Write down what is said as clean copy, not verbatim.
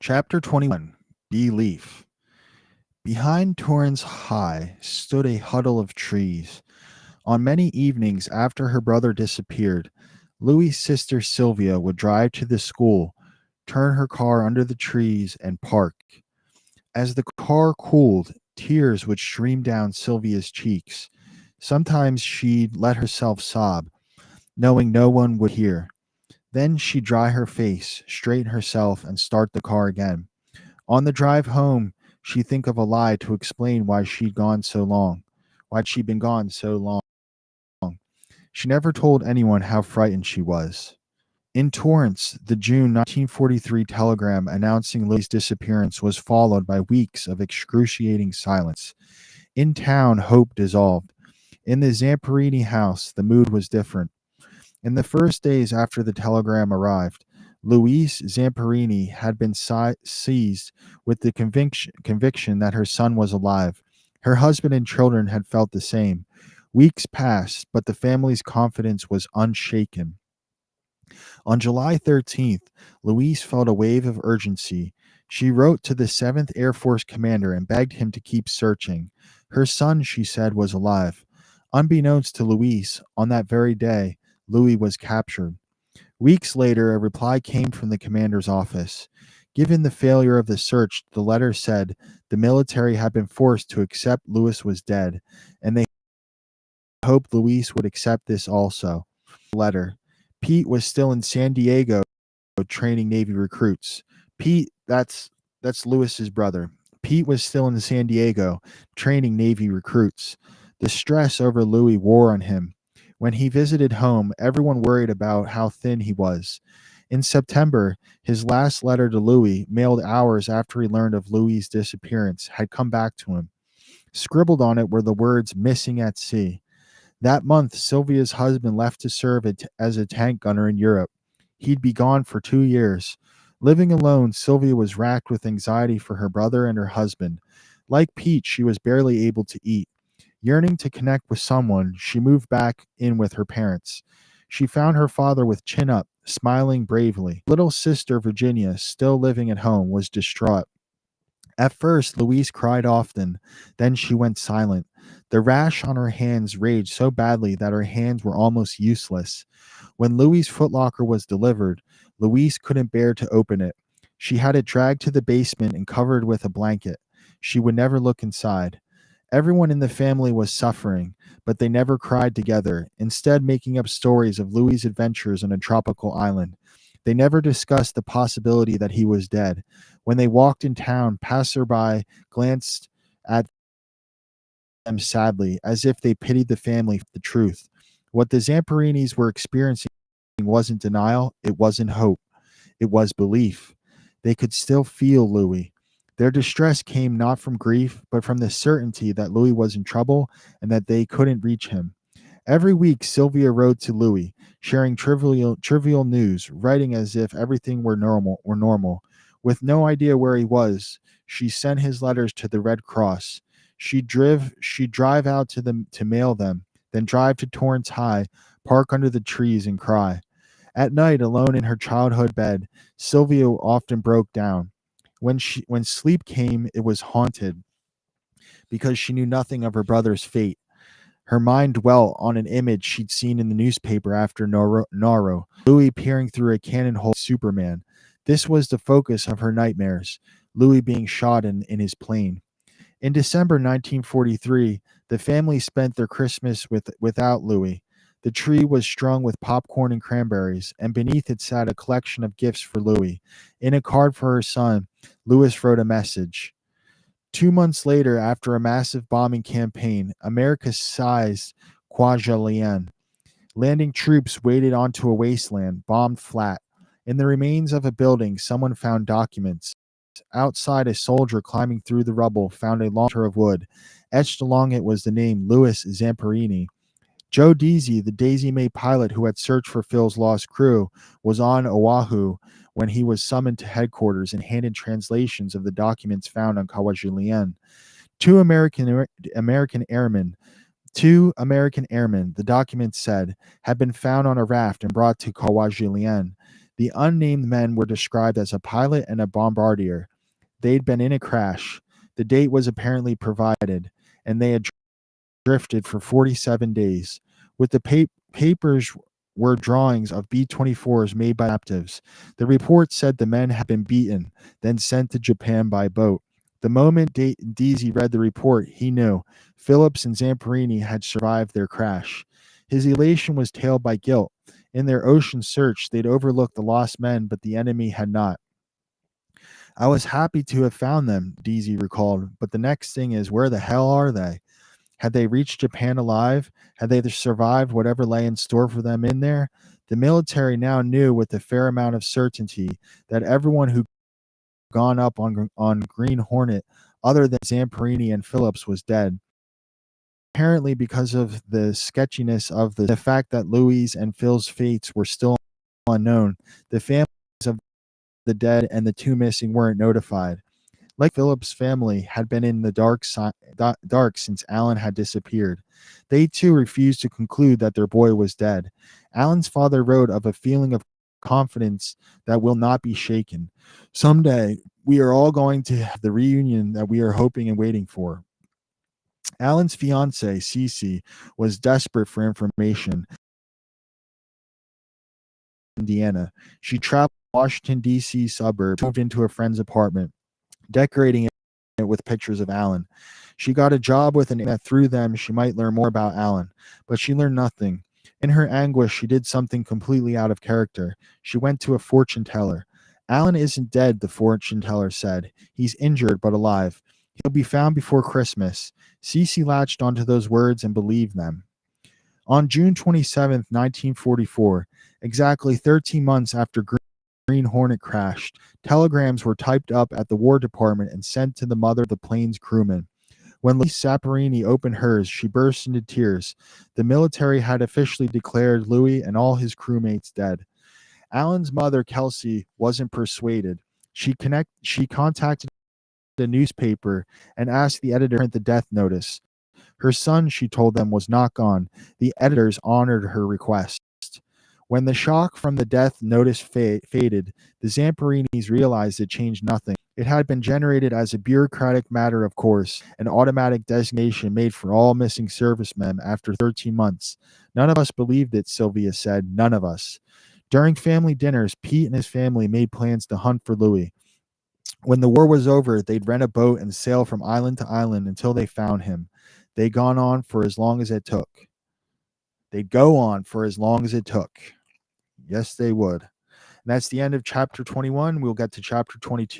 Chapter 21. Belief. Behind Torrance High stood a huddle of trees. On many evenings after her brother disappeared, Louis's sister Sylvia would drive to the school, turn her car under the trees, and park. As the car cooled, tears would stream down Sylvia's cheeks. Sometimes she'd let herself sob, knowing no one would hear. Then she'd dry her face, straighten herself, and start the car again. On the drive home, she'd think of a lie to explain why she'd been gone so long. She never told anyone how frightened she was. In Torrance, the June 1943 telegram announcing Louis's disappearance was followed by weeks of excruciating silence. In town, hope dissolved. In the Zamperini house, the mood was different. In the first days after the telegram arrived, Louise Zamperini had been seized with the conviction that her son was alive. Her husband and children had felt the same. Weeks passed, but the family's confidence was unshaken. On July 13th, Louise felt a wave of urgency. She wrote to the 7th Air Force commander and begged him to keep searching. Her son, she said, was alive. Unbeknownst to Louise, on that very day, Louis was captured. Weeks later, a reply came from the commander's office. Given the failure of the search, the letter said the military had been forced to accept Louis was dead, and they hoped Louise would accept this also. Letter. Pete was still in San Diego training Navy recruits. Pete, that's Louis's brother. Pete was still in San Diego training Navy recruits. The stress over Louis wore on him. When he visited home, everyone worried about how thin he was. In September, his last letter to Louis, mailed hours after he learned of Louis's disappearance, had come back to him. Scribbled on it were the words "missing at sea." That month, Sylvia's husband left to serve as a tank gunner in Europe. He'd be gone for 2 years. Living alone, Sylvia was racked with anxiety for her brother and her husband. Like Pete, she was barely able to eat. Yearning to connect with someone, she moved back in with her parents. She found her father with chin up, smiling bravely. Little sister Virginia, still living at home, was distraught. At first, Louise cried often, then she went silent. The rash on her hands raged so badly that her hands were almost useless. When Louis's footlocker was delivered, Louise couldn't bear to open it. She had it dragged to the basement and covered with a blanket. She would never look inside. Everyone in the family was suffering, but they never cried together, instead making up stories of Louis's adventures on a tropical island. They never discussed the possibility that he was dead. When they walked in town, passerby glanced at them sadly, as if they pitied the family for the truth. What the Zamparinis were experiencing wasn't denial, it wasn't hope, it was belief. They could still feel Louis. Their distress came not from grief, but from the certainty that Louis was in trouble and that they couldn't reach him. Every week, Sylvia wrote to Louis, sharing trivial news, writing as if everything were normal. With no idea where he was, she sent his letters to the Red Cross. She'd drive out to them to mail them, then drive to Torrance High, park under the trees, and cry. At night, alone in her childhood bed, Sylvia often broke down. When sleep came, it was haunted because she knew nothing of her brother's fate. Her mind dwelt on an image she'd seen in the newspaper after Nauru, Louis peering through a cannon hole like Superman. This was the focus of her nightmares, Louis being shot in his plane. In December 1943, the family spent their Christmas without Louis. The tree was strung with popcorn and cranberries, and beneath it sat a collection of gifts for Louis. In a card for her son, Louis wrote a message. 2 months later, after a massive bombing campaign, America seized Kwajalein. Landing troops waded onto a wasteland, bombed flat. In the remains of a building, someone found documents. Outside, a soldier climbing through the rubble found a long of wood. Etched along it was the name Louis Zamparini. Joe Deasy, the Daisy May pilot who had searched for Phil's lost crew, was on Oahu when he was summoned to headquarters and handed translations of the documents found on Kwajalein. Two American airmen, the documents said, had been found on a raft and brought to Kwajalein. The unnamed men were described as a pilot and a bombardier. They'd been in a crash. The date was apparently provided, and they had drifted for 47 days. With the papers were drawings of B-24s made by captives. The report said the men had been beaten, then sent to Japan by boat. The moment Deasy read the report, he knew Phillips and Zamperini had survived their crash. His elation was tailed by guilt. In their ocean search, they'd overlooked the lost men, but the enemy had not. I was happy to have found them, Deasy recalled, but the next thing is, where the hell are they? Had they reached Japan alive? Had they survived whatever lay in store for them in there? The military now knew with a fair amount of certainty that everyone who'd gone up on Green Hornet, other than Zamperini and Phillips, was dead. Apparently, because of the sketchiness of the fact that Louis and Phil's fates were still unknown, the families of the dead and the two missing weren't notified. Like Phillips' family had been in the dark since Alan had disappeared. They too refused to conclude that their boy was dead. Alan's father wrote of a feeling of confidence that will not be shaken. Someday, we are all going to have the reunion that we are hoping and waiting for. Alan's fiancée, Cece, was desperate for information. Indiana. She traveled to Washington, D.C. suburb, moved into a friend's apartment, decorating it with pictures of Alan. She got a job with an that through them she might learn more about Alan, but she learned nothing. In her anguish, she did something completely out of character. She went to a fortune teller. Alan isn't dead, the fortune teller said. He's injured but alive. He'll be found before Christmas. Cece latched onto those words and believed them. On June 27, 1944, exactly 13 months after Green Hornet crashed, telegrams were typed up at the War Department and sent to the mother of the plane's crewman. When Louis Zamperini opened hers, she burst into tears. The military had officially declared Louis and all his crewmates dead. Alan's mother, Kelsey, wasn't persuaded. She contacted the newspaper and asked the editor to print the death notice. Her son, she told them, was not gone. The editors honored her request. When the shock from the death notice faded, the Zamperinis realized it changed nothing. It had been generated as a bureaucratic matter of course, an automatic designation made for all missing servicemen after 13 months. None of us believed it, Sylvia said. None of us. During family dinners, Pete and his family made plans to hunt for Louis. When the war was over, they'd rent a boat and sail from island to island until they found him. They'd gone on for as long as it took. They'd go on for as long as it took. Yes, they would. And that's the end of chapter 21. We'll get to chapter 22.